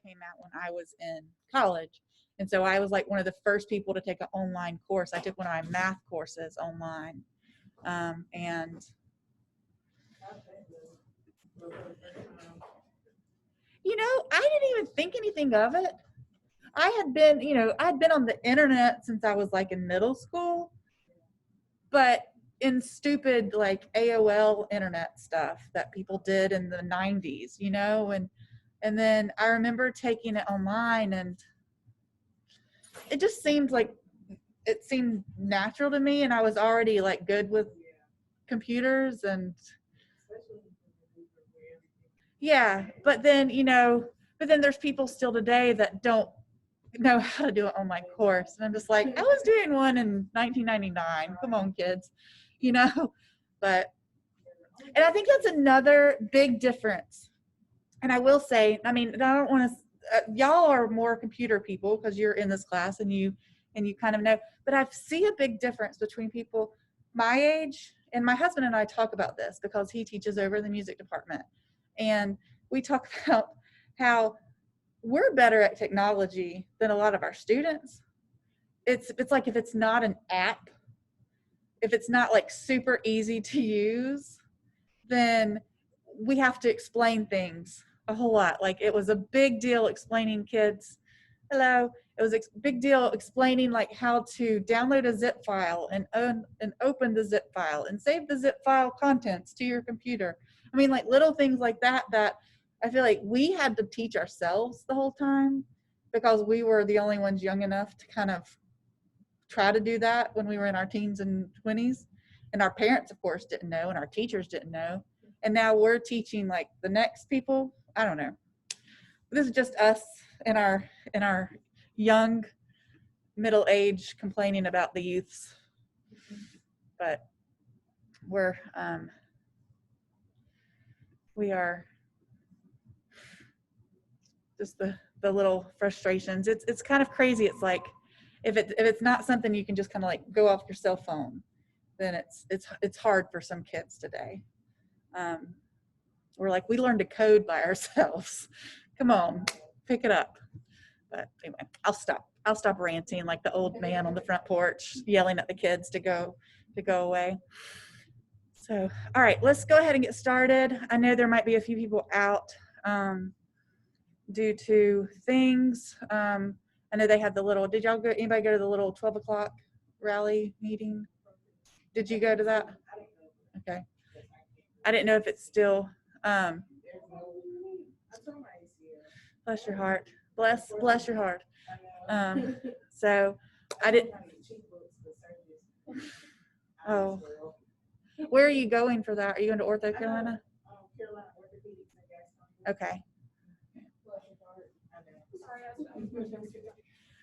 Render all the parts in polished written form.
came out when I was in college. And so I was like one of the first people to take an online course. I took one of my math courses online. And I didn't even think anything of it. I had been, I'd been on the internet since I was like in middle school, but in stupid like AOL internet stuff that people did in the 90s, and then I remember taking it online, and it just seemed like it seemed natural to me, and I was already like good with computers, and yeah, but then there's people still today that don't know how to do an online course, and I'm just like, I was doing one in 1999. Come on, kids, you know. But and I think that's another big difference. And I will say, I mean, I don't want to. Y'all are more computer people because you're in this class and you kind of know. But I see a big difference between people my age, and my husband and I talk about this because he teaches over in the music department, and we talk about how we're better at technology than a lot of our students. It's like if it's not an app, if it's not like super easy to use, then we have to explain things a whole lot. Like it was a big deal explaining kids, hello, it was a big deal explaining like how to download a zip file and open the zip file and save the zip file contents to your computer. I mean, like little things like that I feel like we had to teach ourselves the whole time because we were the only ones young enough to kind of try to do that when we were in our teens and 20s. And our parents, of course, didn't know, and our teachers didn't know. And now we're teaching like the next people. I don't know. This is just us in our young middle age complaining about the youths. But we are just the little frustrations. It's kind of crazy. It's like if it's not something you can just kind of like go off your cell phone, then it's hard for some kids today. We're like, we learned to code by ourselves. Come on, pick it up. But anyway, I'll stop ranting like the old man on the front porch yelling at the kids to go away. So, all right, let's go ahead and get started. I know there might be a few people out due to things. I know they had the little, anybody go to the little 12 o'clock rally meeting? Did you go to that? Okay. I didn't know if it's still, bless your heart. Bless your heart. So I didn't, oh, where are you going for that? Are you going to Ortho Carolina? Okay.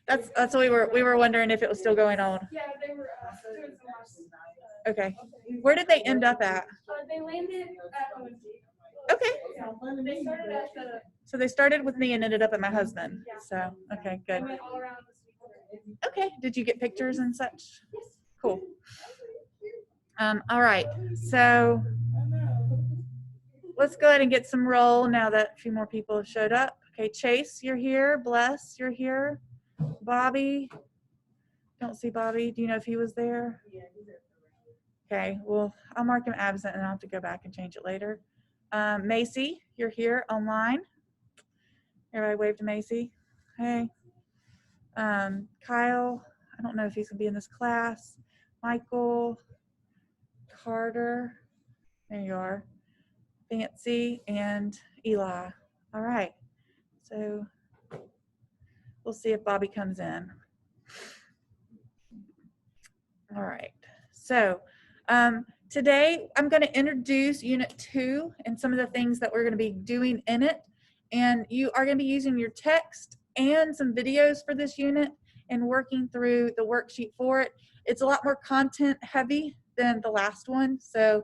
That's what we were wondering if it was still going on. Yeah, they were doing some okay. Where did they end up at? They landed at OMG. Okay. They started at the. So they started with me and ended up at my husband. Yeah. So okay, good. They went all around the okay. Did you get pictures and such? Yes. Cool. All right. So let's go ahead and get some roll now that a few more people have showed up. Okay, Chase, you're here. Bless, you're here. Bobby, don't see Bobby. Do you know if he was there? Yeah, he's at the rally. Okay, well, I'll mark him absent and I'll have to go back and change it later. Macy, you're here online. Everybody wave to Macy. Hey. Kyle, I don't know if he's going to be in this class. Michael, Carter, there you are. Fancy, and Eli. All right, so we'll see if Bobby comes in. All right, so today I'm going to introduce Unit 2 and some of the things that we're going to be doing in it. And you are going to be using your text and some videos for this unit and working through the worksheet for it. It's a lot more content heavy than the last one, so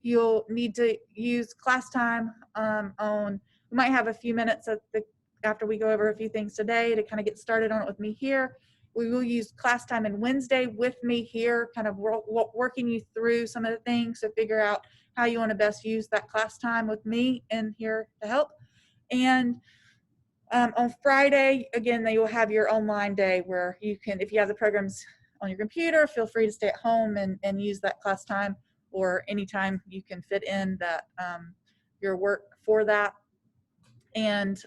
you'll need to use class time we might have a few minutes after we go over a few things today to kind of get started on it with me here. We will use class time on Wednesday with me here, kind of working you through some of the things to figure out how you want to best use that class time with me in here to help. And On Friday, again, they will have your online day where you can, if you have the programs on your computer, feel free to stay at home and use that class time, or anytime you can fit in that your work for that. And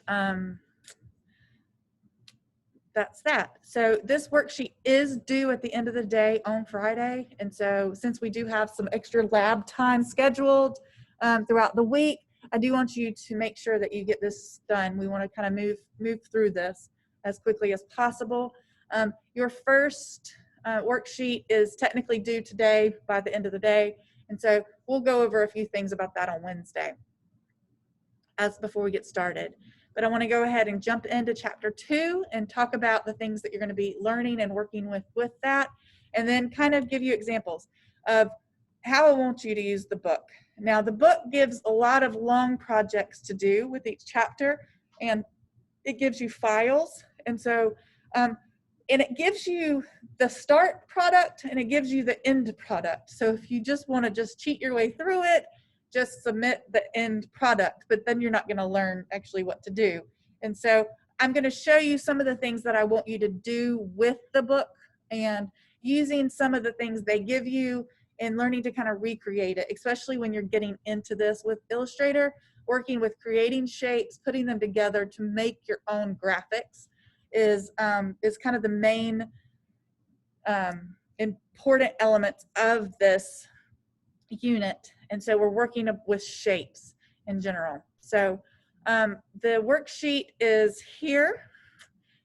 that's that. So this worksheet is due at the end of the day on Friday. And so since we do have some extra lab time scheduled throughout the week, I do want you to make sure that you get this done. We want to kind of move through this as quickly as possible. Your first worksheet is technically due today by the end of the day. And so we'll go over a few things about that on Wednesday before we get started. But I want to go ahead and jump into chapter 2 and talk about the things that you're going to be learning and working with that, and then kind of give you examples of how I want you to use the book. Now, the book gives a lot of long projects to do with each chapter, and it gives you files. And so, and it gives you the start product and it gives you the end product. So if you just want to just cheat your way through it, just submit the end product, but then you're not going to learn actually what to do. And so I'm going to show you some of the things that I want you to do with the book, and using some of the things they give you and learning to kind of recreate it, especially when you're getting into this with Illustrator, working with creating shapes, putting them together to make your own graphics is kind of the main important elements of this unit. And so we're working with shapes in general. So the worksheet is here,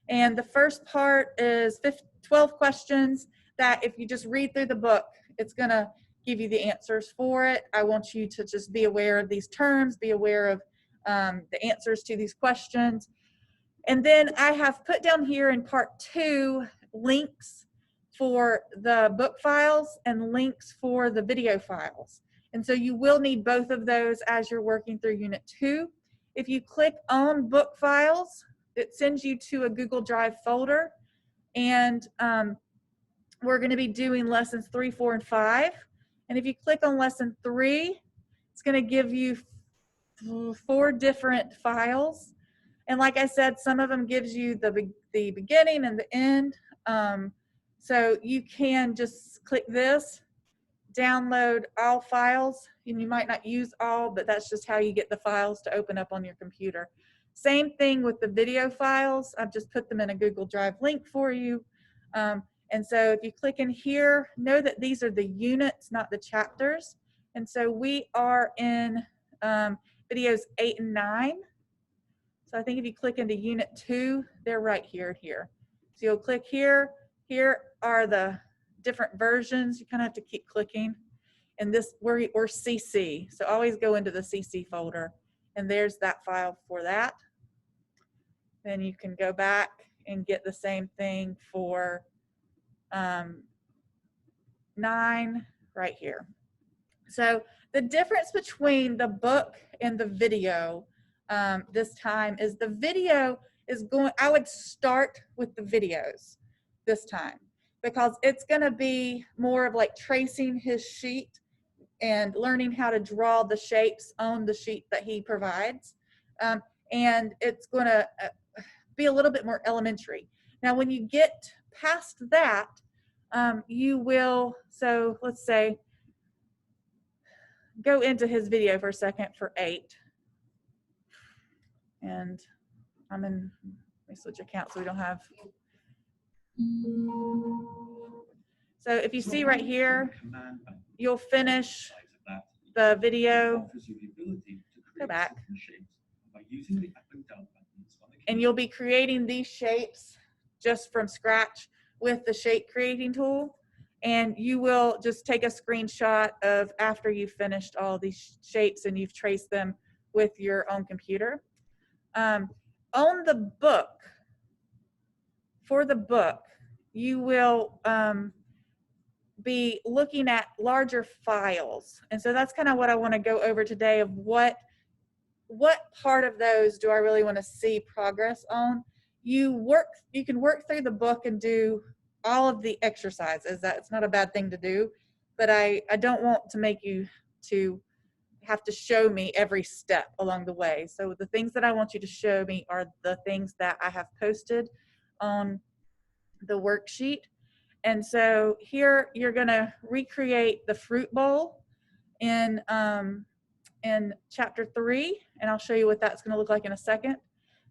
and the first part is 12 questions that if you just read through the book, it's going to give you the answers for it. I want you to just be aware of these terms, be aware of the answers to these questions. And then I have put down here in part 2 links for the book files and links for the video files. And so you will need both of those as you're working through Unit 2. If you click on book files, it sends you to a Google Drive folder. And we're going to be doing lessons 3, 4, and 5. And if you click on lesson 3, it's going to give you 4 different files. And like I said, some of them gives you the beginning and the end. So you can just click this, download all files, and you might not use all, but that's just how you get the files to open up on your computer. Same thing with the video files. I've just put them in a Google Drive link for you. And so if you click in here, know that these are the units, not the chapters. And so we are in videos 8 and 9. So I think if you click into Unit 2, they're right here and here. So you'll click here. Here are the different versions. You kind of have to keep clicking. And this, we're CC. So always go into the CC folder. And there's that file for that. Then you can go back and get the same thing for 9 right here. So the difference between the book and the video this time is the video is going, I would start with the videos this time, because it's going to be more of like tracing his sheet and learning how to draw the shapes on the sheet that he provides. And it's going to be a little bit more elementary. Now, when you get past that, you will, so let's say, go into his video for a second for 8. And I'm in, let me switch accounts so we don't have. So if you see right here, you'll finish the video, go back, and you'll be creating these shapes just from scratch with the shape creating tool. And you will just take a screenshot of after you've finished all these shapes and you've traced them with your own computer. On the book, for the book, you will be looking at larger files. And so that's kind of what I want to go over today, of what part of those do I really want to see progress on. You can work through the book and do all of the exercises. That's not a bad thing to do, but I don't want to make you to have to show me every step along the way. So the things that I want you to show me are the things that I have posted on the worksheet. And so here you're going to recreate the fruit bowl in chapter 3, and I'll show you what that's going to look like in a second.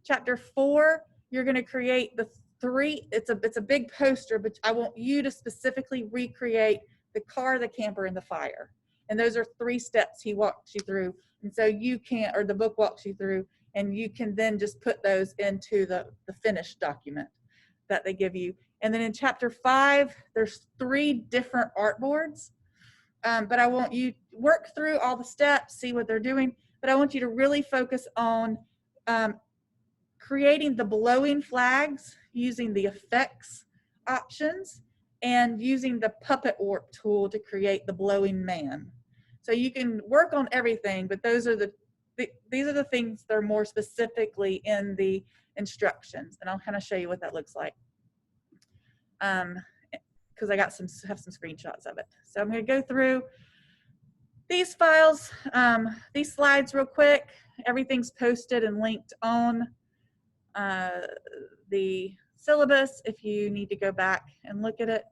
Chapter 4, you're going to create the 3. It's a big poster, but I want you to specifically recreate the car, the camper, and the fire. And those are 3 steps he walks you through. And so you can, or the book walks you through, and you can then just put those into the finished document that they give you. And then in chapter 5, there's 3 different artboards. But I want you to work through all the steps, see what they're doing, but I want you to really focus on creating the blowing flags using the effects options and using the puppet warp tool to create the blowing man. So you can work on everything, but these are the things that are more specifically in the instructions, and I'll kind of show you what that looks like. Because I have some screenshots of it. So I'm going to go through these files, these slides real quick. Everything's posted and linked on the syllabus if you need to go back and look at it.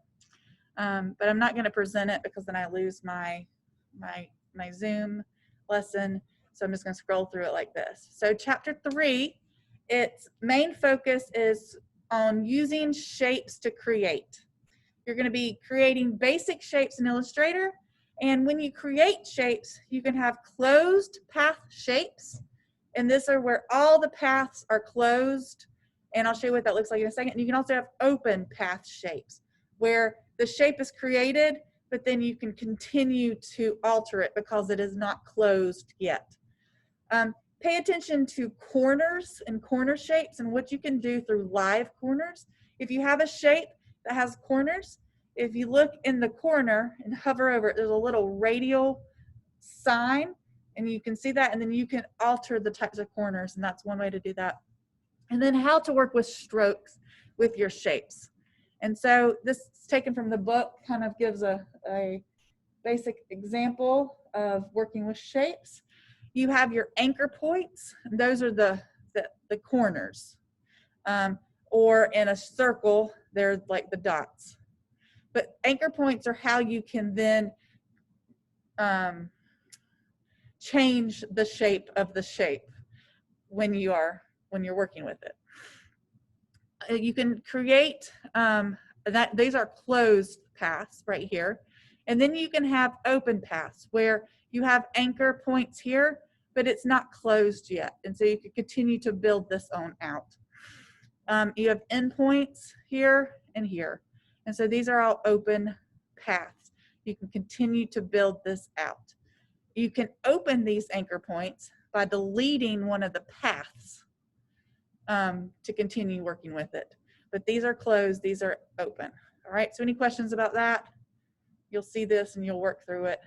But I'm not going to present it because then I lose my Zoom lesson. So I'm just going to scroll through it like this. So chapter 3, its main focus is on using shapes to create. You're going to be creating basic shapes in Illustrator. And when you create shapes, you can have closed path shapes. And these are where all the paths are closed. And I'll show you what that looks like in a second. And you can also have open path shapes where the shape is created, but then you can continue to alter it because it is not closed yet. Pay attention to corners and corner shapes and what you can do through live corners. If you have a shape that has corners, if you look in the corner and hover over it, there's a little radial sign, and you can see that, and then you can alter the types of corners, and that's one way to do that. And then how to work with strokes with your shapes. And so this is taken from the book, kind of gives a basic example of working with shapes. You have your anchor points, and those are the corners. Or in a circle, they're like the dots. But anchor points are how you can then change the shape of the shape when you're working with it. You can create these are closed paths right here, and then you can have open paths where you have anchor points here, but it's not closed yet, and so you can continue to build this on out. You have endpoints here and here, and so these are all open paths. You can continue to build this out. You can open these anchor points by deleting one of the paths to continue working with it. But these are closed, these are open. All right, so any questions about that? You'll see this and you'll work through it.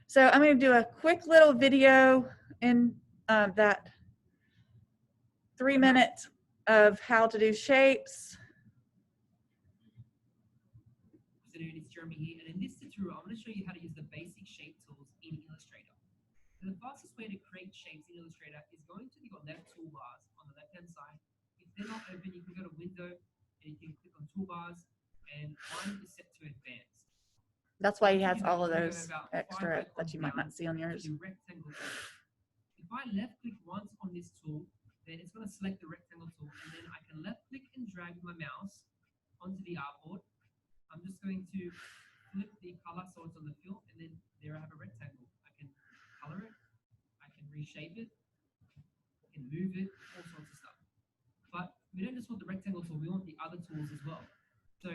So I'm going to do a quick little video in that 3 minutes of how to do shapes. It's Jeremy here, and in this tutorial, I'm going to show you how to use the basic shape tools in Illustrator. So the fastest way to create shapes in Illustrator is going to your left toolbars on the left-hand side. If they're not open, you can go to Window, and you can click on Toolbars, and mine is set to Advanced. That's why he has all of those extra that you might not see on yours. Rectangle tool. If I left-click once on this tool, then it's going to select the rectangle tool, and then I can left-click and drag my mouse onto the artboard. I'm just going to flip the color so it's on the fill, and then there I have a rectangle. I can color it, I can reshape it, I can move it, all sorts of stuff. But we don't just want the rectangle tool, we want the other tools as well. So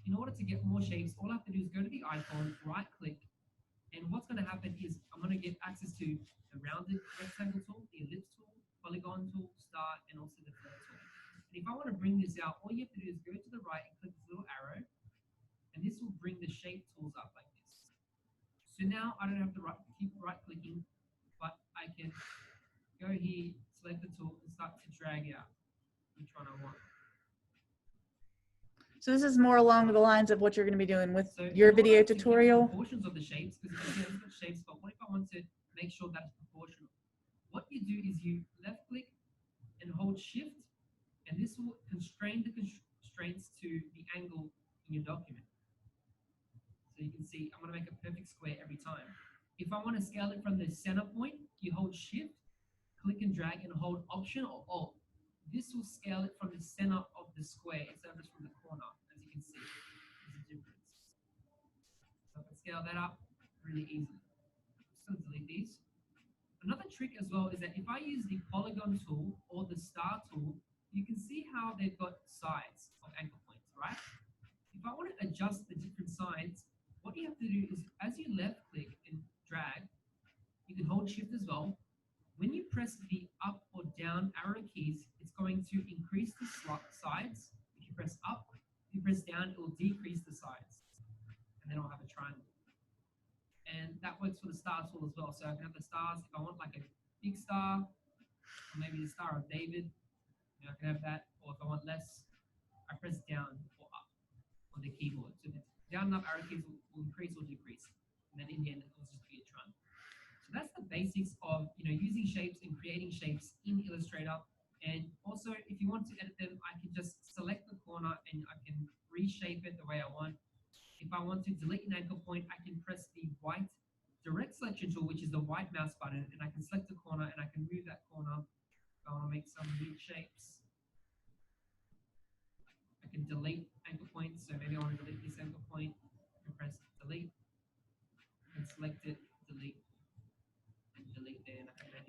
in order to get more shapes, all I have to do is go to the icon, right click, and what's going to happen is I'm going to get access to the rounded rectangle tool, the ellipse tool, polygon tool, star, and also the fill tool. And if I want to bring this out, all you have to do is go to the right and click this little arrow, and this will bring the shape tools up like this. So now I don't have to keep right clicking, but I can go here, select the tool, and start to drag out which one I want. So this is more along the lines of what you're going to be doing with So your in order video to get the tutorial. proportions of the shapes, because you can see I've got shapes, but what if I want to make sure that it's proportional? What you do is you left click and hold shift, and this will constrain the constraints to the angle in your document. So you can see I'm going to make a perfect square every time. If I want to scale it from the center point, you hold shift, click and drag, and hold option or alt. This will scale it from the center of the square instead of just from the corner, as you can see. There's a difference. So I can scale that up really easily. Just going to delete these. Another trick as well is that if I use the polygon tool or the star tool, you can see how they've got sides of anchor points, right? If I want to adjust the different sides, what you have to do is as you left click and drag, you can hold shift as well. When you press the up or down arrow keys, it's going to increase the sides. If you press up, if you press down, it will decrease the sides. And then I'll have a triangle. And that works for the star tool as well. So I can have the stars. If I want like a big star, or maybe the Star of David, I can have that. Or if I want less, I press down or up on the keyboard. So the down and up arrow keys will increase or decrease. And then in the end, it will just be a triangle. So that's the basics of using shapes and creating shapes in Illustrator. And also, if you want to edit them, I can just select the corner and I can reshape it the way I want. If I want to delete an anchor point, I can press the white direct selection tool, which is the white mouse button, and I can select the corner and I can move that corner. If I want to make some weird shapes, I can delete anchor points. So maybe I want to delete this anchor point. I can press delete and select it, delete.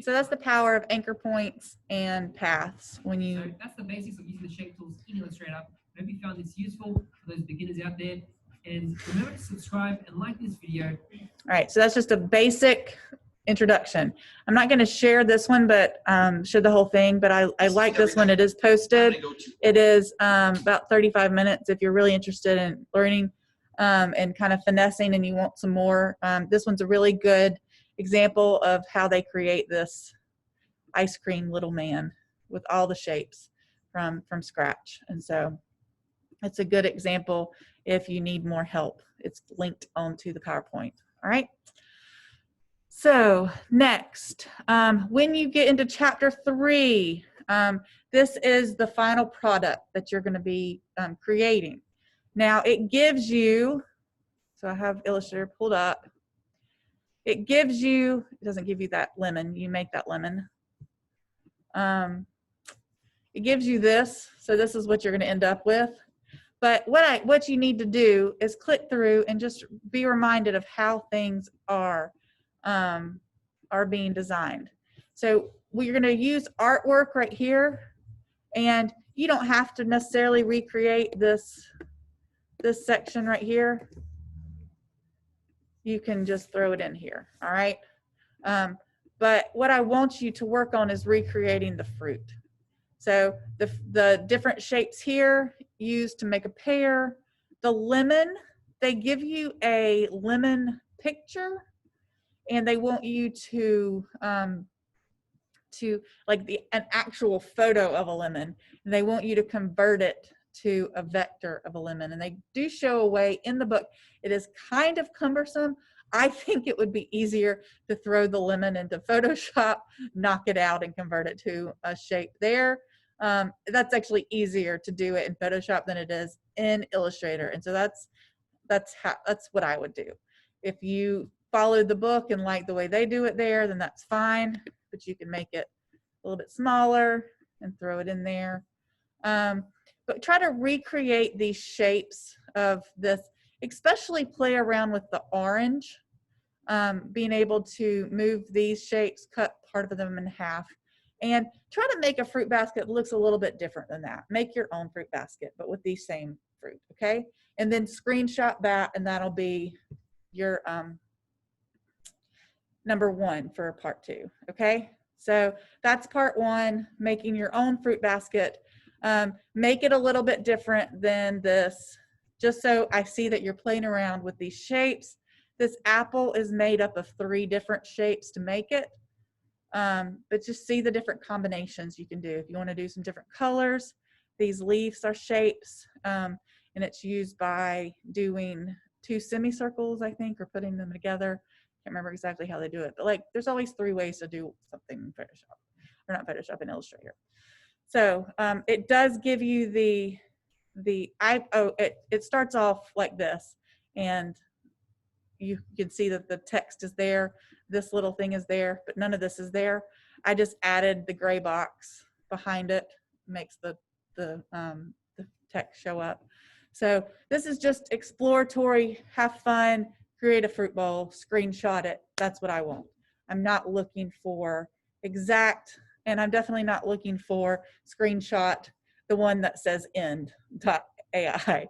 So that's the power of anchor points and paths when you. So that's the basics of using the shape tools in Illustrator. I hope you found this useful for those beginners out there. And remember to subscribe and like this video. All right, so that's just a basic introduction. I'm not going to share this one, but share the whole thing. But I like this one. It is posted. It is about 35 minutes if you're really interested in learning and kind of finessing and you want some more. This one's a really good example of how they create this ice cream little man with all the shapes from scratch. And so it's a good example if you need more help. It's linked onto the PowerPoint. All right. So next, when you get into chapter 3, this is the final product that you're going to be creating. Now it gives you, so I have Illustrator pulled up. It gives you, it doesn't give you that lemon, you make that lemon. It gives you this, so this is what you're going to end up with. But what you need to do is click through and just be reminded of how things are being designed. So we're going to use artwork right here, and you don't have to necessarily recreate this section right here. You can just throw it in here, all right? But what I want you to work on is recreating the fruit. So the different shapes here used to make a pear. The lemon, they give you a lemon picture, and they want you to like an actual photo of a lemon, and they want you to convert it to a vector of a lemon. And they do show a way in the book. It is kind of cumbersome. I think it would be easier to throw the lemon into Photoshop, knock it out, and convert it to a shape there. That's actually easier to do it in Photoshop than it is in Illustrator. And so that's what I would do. If you followed the book and like the way they do it there, then that's fine, but you can make it a little bit smaller and throw it in there. But try to recreate these shapes of this, especially play around with the orange, being able to move these shapes, cut part of them in half, and try to make a fruit basket that looks a little bit different than that. Make your own fruit basket, but with these same fruit, okay? And then screenshot that, and that'll be your number 1 for part 2, okay? So that's part 1, making your own fruit basket. Make it a little bit different than this, just so I see that you're playing around with these shapes. This apple is made up of 3 different shapes to make it, but just see the different combinations you can do. If you want to do some different colors, these leaves are shapes. and it's used by doing 2 semicircles, I think, or putting them together. Can't remember exactly how they do it, but like there's always 3 ways to do something in Photoshop, or not Photoshop, in Illustrator. So it does give you it starts off like this, and you can see that the text is there. This little thing is there, but none of this is there. I just added the gray box behind it, makes the text show up. So this is just exploratory, have fun, create a fruit bowl, screenshot it. That's what I want. I'm not looking for exact, and I'm definitely not looking for screenshot the one that says end.ai,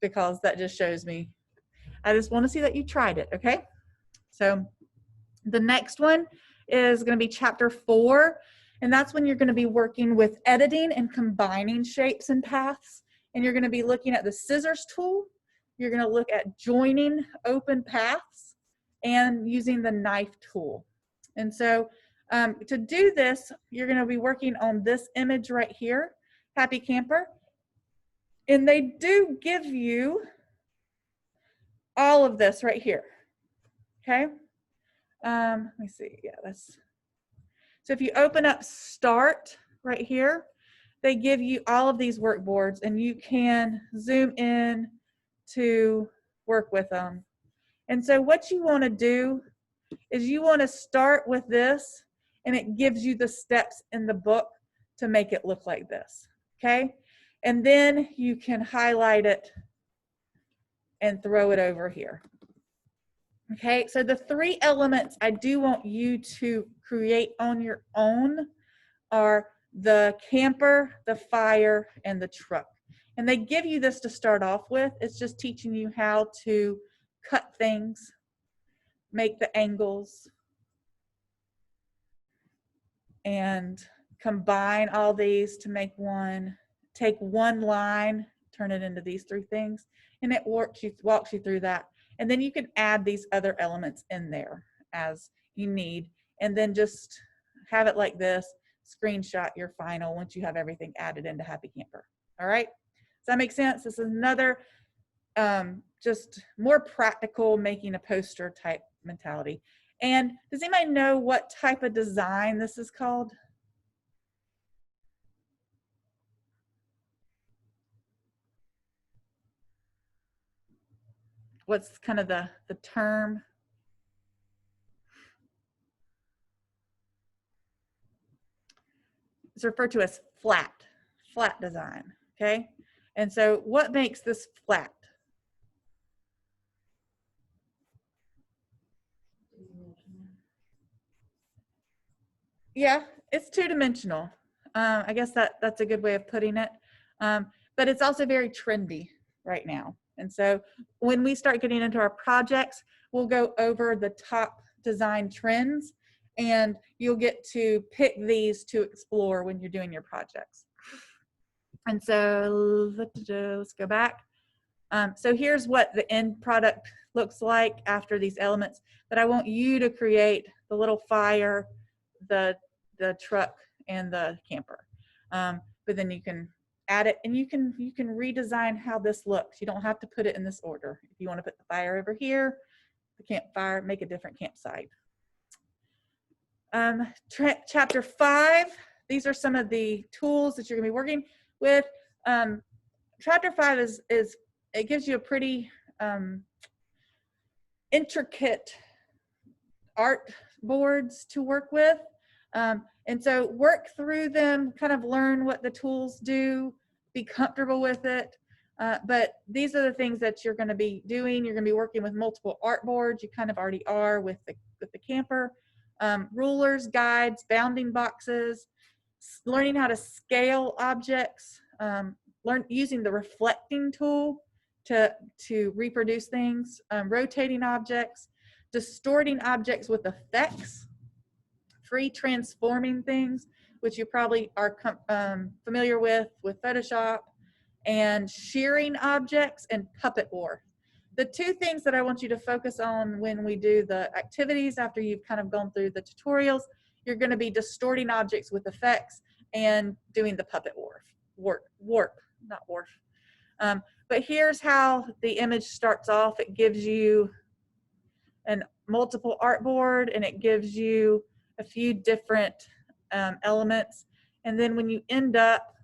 because that just shows me. I just want to see that you tried it, okay? So the next one is going to be chapter 4, and that's when you're going to be working with editing and combining shapes and paths. And you're going to be looking at the scissors tool. You're going to look at joining open paths and using the knife tool. And so to do this, you're going to be working on this image right here, Happy Camper. And they do give you all of this right here, okay? Let me see, yeah, that's, so if you open up Start right here, they give you all of these work boards, and you can zoom in to work with them. And so what you want to do is you want to start with this, and it gives you the steps in the book to make it look like this, okay? And then you can highlight it and throw it over here. Okay, so the 3 elements I do want you to create on your own are the camper, the fire, and the truck. And they give you this to start off with. It's just teaching you how to cut things, make the angles, and combine all these to make one. Take one line, turn it into these 3 things, and it walks you through that. And then you can add these other elements in there as you need, and then just have it like this, screenshot your final once you have everything added into Happy Camper. All right, does that make sense? This is another just more practical, making a poster type mentality. And does anybody know what type of design this is called? What's kind of the term? It's referred to as flat design, okay? And so what makes this flat? Yeah, it's 2-dimensional. I guess that's a good way of putting it. But it's also very trendy right now. And so when we start getting into our projects, we'll go over the top design trends, and you'll get to pick these to explore when you're doing your projects. And so let's go back. So here's what the end product looks like after these elements. But I want you to create the little fire, the truck, and the camper. But then you can add it, and you can redesign how this looks. You don't have to put it in this order. If you want to put the fire over here, the campfire, make a different campsite. Chapter 5, these are some of the tools that you're going to be working with. Chapter 5 is it gives you a pretty intricate art boards to work with. And so work through them, kind of learn what the tools do, be comfortable with it. But these are the things that you're going to be doing. You're going to be working with multiple art boards. You kind of already are with the camper. Rulers, guides, bounding boxes, learning how to scale objects, learn using the reflecting tool to reproduce things, rotating objects, distorting objects with effects, free transforming things, which you probably are familiar with Photoshop, and shearing objects, and puppet war. The 2 things that I want you to focus on when we do the activities after you've kind of gone through the tutorials, you're going to be distorting objects with effects and doing the puppet warp, not wharf. But here's how the image starts off. It gives you an multiple artboard, and it gives you a few different elements. And then when you end up,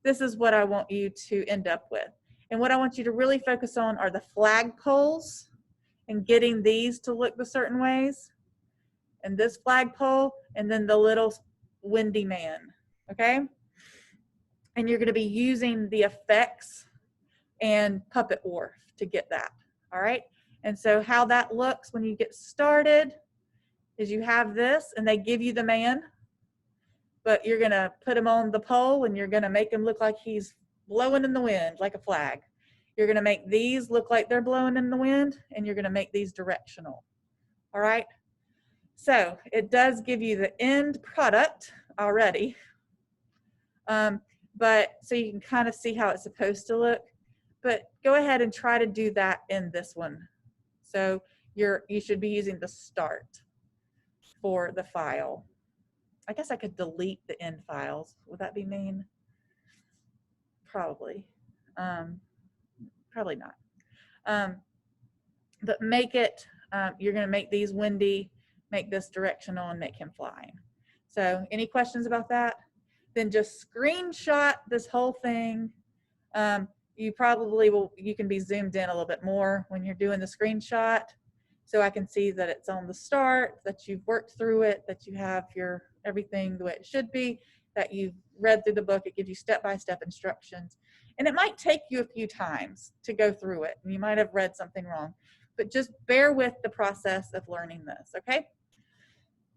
this is what I want you to end up with. And what I want you to really focus on are the flagpoles and getting these to look the certain ways. And this flagpole, and then the little windy man, okay? And you're gonna be using the effects and Puppet Wharf to get that, all right? And so how that looks when you get started is you have this, and they give you the man, but you're gonna put him on the pole, and you're gonna make him look like he's blowing in the wind, like a flag. You're gonna make these look like they're blowing in the wind, and you're gonna make these directional, all right? So it does give you the end product already, but so you can kind of see how it's supposed to look. But go ahead and try to do that in this one. So you should be using the start for the file. I guess I could delete the end files. Would that be mean? Probably. Probably not. But make it, you're going to make these windy, make this directional, and make him flying. So any questions about that? Then just screenshot this whole thing. You probably will, you can be zoomed in a little bit more when you're doing the screenshot, so I can see that it's on the start, that you've worked through it, that you have your everything the way it should be, that you've read through the book. It gives you step-by-step instructions. And it might take you a few times to go through it, and you might have read something wrong, but just bear with the process of learning this, okay?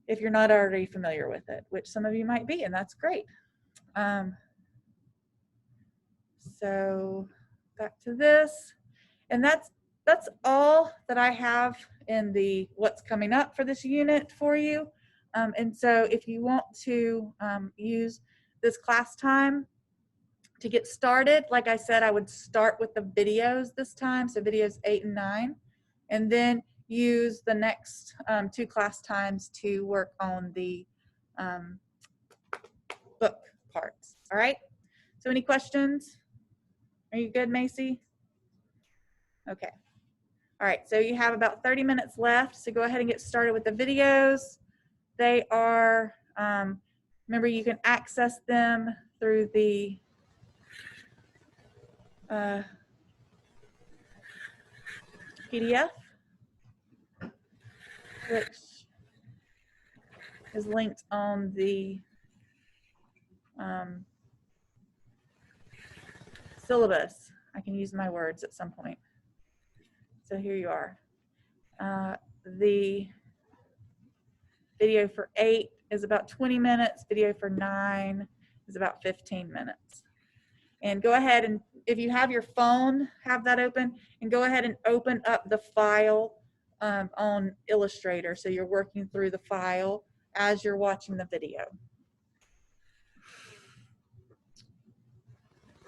If you're not already familiar with it, which some of you might be, and that's great. So back to this, and that's all that I have in the what's coming up for this unit for you. And so if you want to use this class time to get started, like I said, I would start with the videos this time, so videos 8 and 9, and then use the next 2 class times to work on the book parts. All right, so any questions? Are you good, Macy? Okay. All right, so you have about 30 minutes left, so go ahead and get started with the videos. They are, remember, you can access them through the PDF, which is linked on the syllabus. I can use my words at some point. So here you are. The video for 8 is about 20 minutes. Video for 9 is about 15 minutes. And go ahead and, if you have your phone, have that open, and go ahead and open up the file on Illustrator, so you're working through the file as you're watching the video.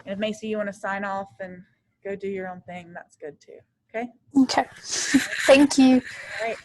And if Macy, you want to sign off and go do your own thing, that's good too. Okay? Okay. Thank you. All right.